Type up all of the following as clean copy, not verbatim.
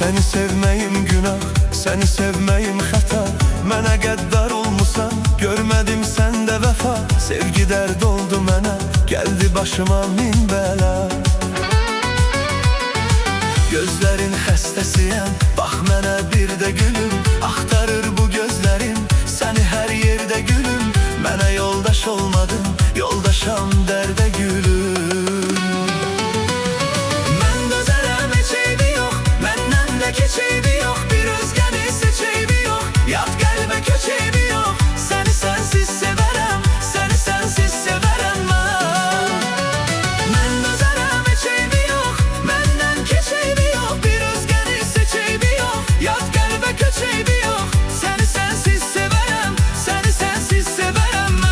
Seni sevmeyim günah, seni sevmeyim xəta. Mənə qəddar olmusan, görmədim səndə vəfa. Sevgi dərd oldu mənə, gəldi başıma min bəla. Gözlərin xəstəsiyəm, bax mənə bir də gülüm. Axtarır bu gözlərim, səni hər yerdə gülüm. Mənə yoldaş olmadın, yoldaşam dərdə gülüm. Mən dözərəm, heç eybi yox, məndən də keç eybi yox. Bir özgəni seç eybi yox, yat qəlbə köç eybi yox. Səni sənsiz sevərəm, səni sənsiz sevərəm mən. Mən dözərəm, heç eybi yox, məndən keç eybi yox. Bir özgəni seç eybi yox, yat qəlbə köç eybi yox. Səni sənsiz sevərəm, səni sənsiz sevərəm mən.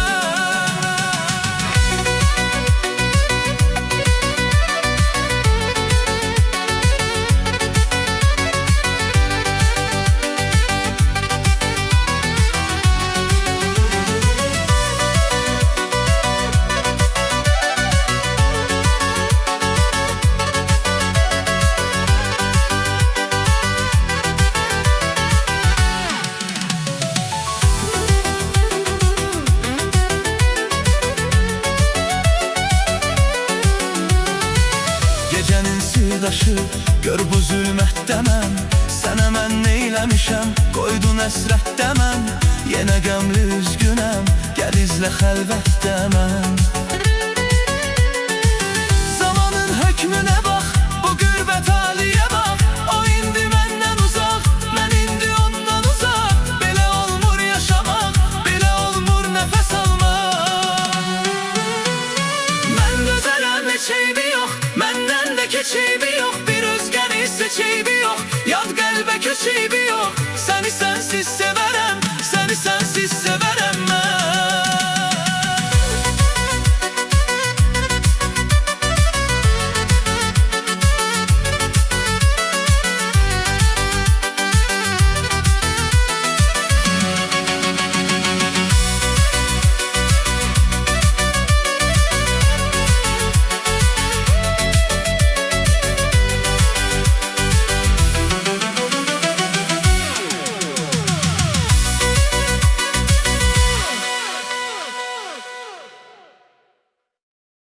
Gecənin sirdaşı, gör bu zülmətdə mən. Sənə mən neyləmişəm, qoydun əsrətdə mən. Yenə qəmli üzgünəm, gəl izlə xəlvətdə mən. Zamanın hökmünə bax, bu qürbət haliyə bax. O indi məndən uzaq, mən indi ondan uzaq. Belə olmur yaşamaq, belə olmur nəfəs almaq. Mən dözərəm, heç eybi yox, məndən də keç eybi yox. Bir özgəni seç eybi yox, yad qəlbə köç eybi yox. Səni